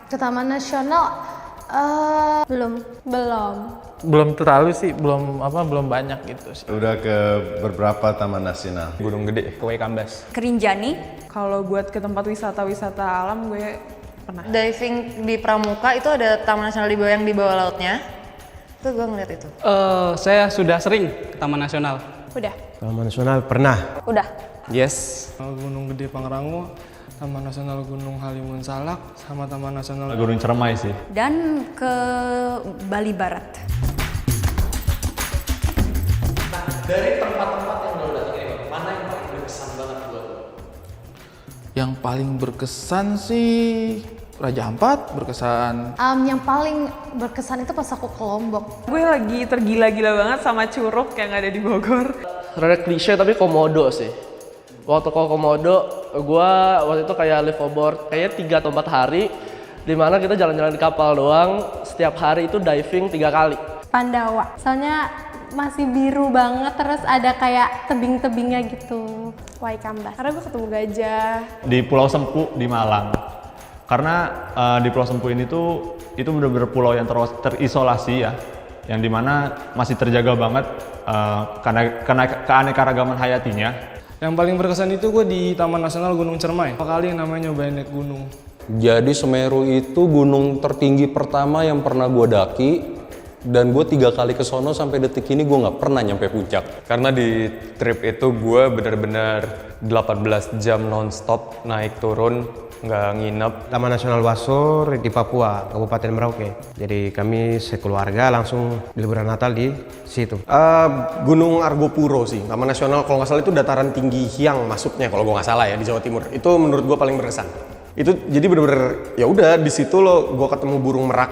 Ke Taman Nasional belum. Belum terlalu sih, belum banyak gitu sih. Udah ke beberapa taman nasional. Gunung Gede, ke Waikambas. Kerinjani. Kalau buat ke tempat wisata alam gue pernah. Diving di Pramuka itu ada Taman Nasional yang di bawah lautnya. Itu gue ngeliat itu. Saya sudah sering ke Taman Nasional. Udah. Taman Nasional pernah. Udah. Yes. Gunung Gede Pangrango, Taman Nasional Gunung Halimun Salak, sama Taman Nasional Gunung Cermai sih. Dan ke Bali Barat. Dari tempat-tempat yang lo datangin ini, mana yang paling berkesan banget buat lo? Yang paling berkesan sih Raja Ampat berkesan. Yang paling berkesan itu pas aku ke Lombok. Gue lagi tergila-gila banget sama curug yang ada di Bogor. Rada klise tapi Komodo sih. Waktu ke Komodo, gue waktu itu kayak live aboard kayaknya 3 atau 4 hari, dimana kita jalan-jalan di kapal doang. Setiap hari itu diving 3 kali. Pandawa. Soalnya masih biru banget, terus ada kayak tebing-tebingnya gitu. Waikambas. Karena gue ketemu gajah. Di Pulau Sempu di Malang. Karena di Pulau Sempu ini tuh itu benar-benar pulau yang terisolasi ya, yang dimana masih terjaga banget karena keanekaragaman hayatinya. Yang paling berkesan itu gue di Taman Nasional Gunung Cermai. Pertama kali yang namanya nyobain naik gunung. Jadi Semeru itu gunung tertinggi pertama yang pernah gue daki, dan gue 3 kali ke sono sampai detik ini gue nggak pernah nyampe puncak. Karena di trip itu gue benar-benar 18 jam non-stop naik turun, nggak nginep. Taman Nasional Wasur di Papua, Kabupaten Merauke. Jadi kami sekeluarga langsung liburan Natal di situ. Gunung Argopuro sih, Taman Nasional kalau nggak salah itu dataran tinggi Hyang masuknya kalau gue nggak salah ya, di Jawa Timur. Itu menurut gue paling berkesan. Itu jadi bener-bener ya udah di situ lo gue ketemu burung merak,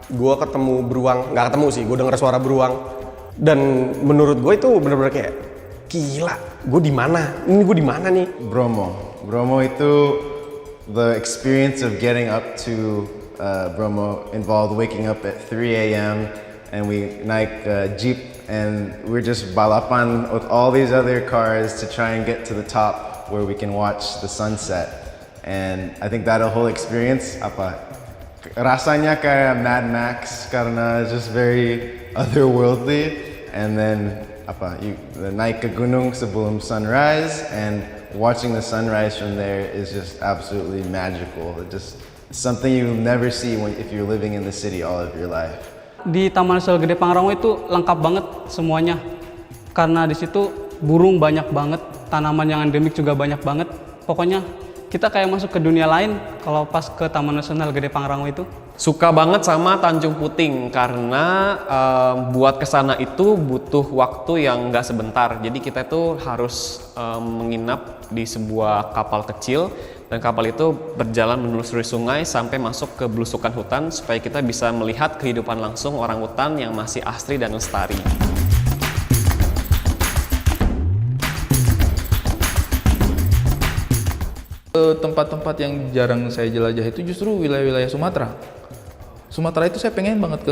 gue ketemu beruang, nggak ketemu sih, gue denger suara beruang. Dan menurut gue itu bener-bener kayak gila, gue di mana? Ini gue di mana nih? Bromo itu the experience of getting up to Bromo involved waking up at 3 a.m. and we naik jeep and we're just balapan with all these other cars to try and get to the top where we can watch the sunset. And I think that whole experience rasanya kayak Mad Max karena it's just very otherworldly. And then naik ke gunung sebelum sunrise and watching the sunrise from there is just absolutely magical. It's something you'll never see if you're living in the city all of your life. Di Taman Nasional Gede Pangrango itu lengkap banget semuanya. Karena di situ burung banyak banget, tanaman yang endemik juga banyak banget. Pokoknya kita kayak masuk ke dunia lain kalau pas ke Taman Nasional Gede Pangrango itu. Suka banget sama Tanjung Puting karena buat kesana itu butuh waktu yang nggak sebentar. Jadi kita tuh harus menginap di sebuah kapal kecil dan kapal itu berjalan menelusuri sungai sampai masuk ke belusukan hutan supaya kita bisa melihat kehidupan langsung orang hutan yang masih asri dan lestari. Tempat-tempat yang jarang saya jelajah itu justru wilayah-wilayah Sumatera. Sumatera itu saya pengen banget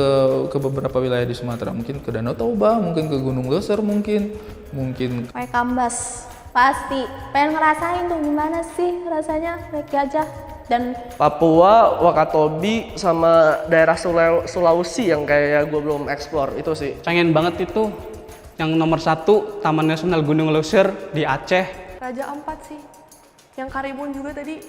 ke beberapa wilayah di Sumatera. Mungkin ke Danau Toba, mungkin ke Gunung Leuser, mungkin. Waikambas. Pasti. Pengen ngerasain tuh gimana sih rasanya naik gajah. Dan Papua, Wakatobi, sama daerah Sulawesi yang kayak gue belum explore itu sih. Pengen banget itu yang nomor 1 Taman Nasional Gunung Leuser di Aceh. Raja Ampat sih. Yang Karimun juga tadi.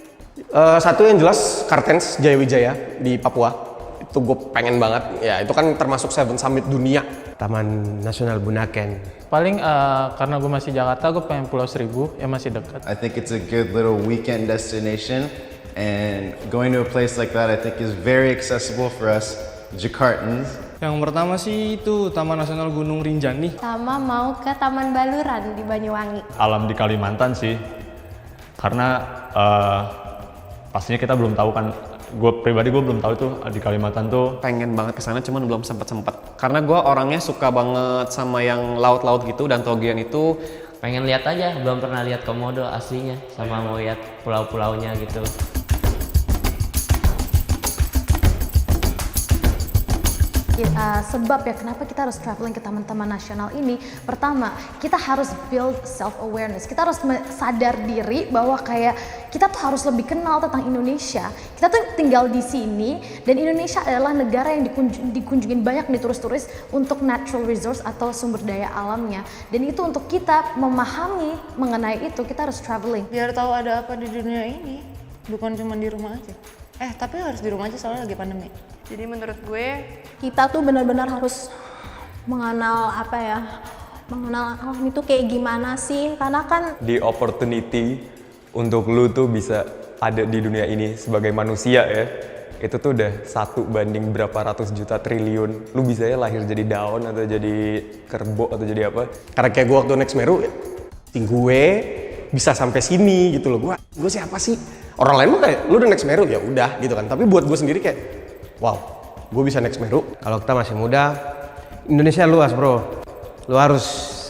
Satu yang jelas Kartens Jayawijaya di Papua. Itu gue pengen banget. Ya itu kan termasuk 7 Summit dunia. Taman Nasional Bunaken. Paling karena gue masih Jakarta, gue pengen Pulau Seribu yang masih dekat. I think it's a good little weekend destination, and going to a place like that I think is very accessible for us Jakartans. Yang pertama sih itu Taman Nasional Gunung Rinjani. sama mau ke Taman Baluran di Banyuwangi. Alam di Kalimantan sih, karena pastinya kita belum tahu kan. Gue pribadi belum tahu itu di Kalimantan tuh. Pengen banget kesana cuman belum sempet karena gue orangnya suka banget sama yang laut-laut gitu dan togian itu. Pengen lihat aja, belum pernah lihat Komodo aslinya, sama mau lihat pulau-pulaunya gitu. sebab ya kenapa kita harus traveling ke taman-taman nasional ini. Pertama, kita harus build self awareness. Kita harus sadar diri bahwa kayak kita tuh harus lebih kenal tentang Indonesia. Kita tuh tinggal di sini dan Indonesia adalah negara yang dikunjungin banyak nih turis-turis untuk natural resource atau sumber daya alamnya. Dan itu untuk kita memahami mengenai itu kita harus traveling. Biar tahu ada apa di dunia ini, bukan cuma di rumah aja. Tapi harus di rumah aja soalnya lagi pandemi. Jadi menurut gue Kita tuh benar-benar harus mengenal mengenal alam itu kayak gimana sih, karena kan di opportunity untuk lu tuh bisa ada di dunia ini sebagai manusia ya, itu tuh udah 1 banding berapa ratus juta triliun. Lu bisa ya lahir jadi daun atau jadi kerbau atau jadi apa. Karena kayak gue waktu naik Semeru, gue bisa sampai sini gitu loh. Gue siapa sih? Orang lain mah kayak, lu udah naik Semeru ya udah gitu kan. Tapi buat gue sendiri kayak, wow, gue bisa naik Semeru. Kalau kita masih muda, Indonesia luas bro. Lu harus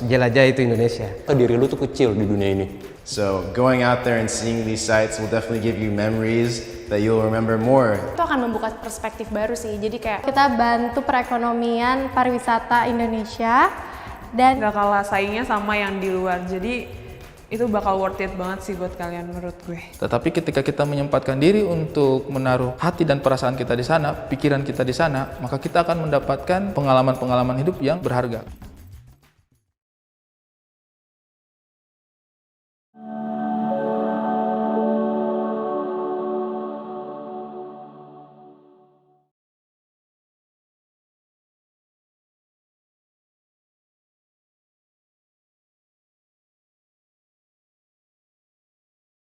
jelajah itu Indonesia. Diri lu tuh kecil di dunia ini. So going out there and seeing these sites will definitely give you memories that you'll remember more. itu akan membuka perspektif baru sih. Jadi kayak kita bantu perekonomian pariwisata Indonesia dan gak kalah saingnya sama yang di luar. Jadi itu bakal worth it banget sih buat kalian menurut gue. Tetapi ketika kita menyempatkan diri untuk menaruh hati dan perasaan kita di sana, pikiran kita di sana, maka kita akan mendapatkan pengalaman-pengalaman hidup yang berharga.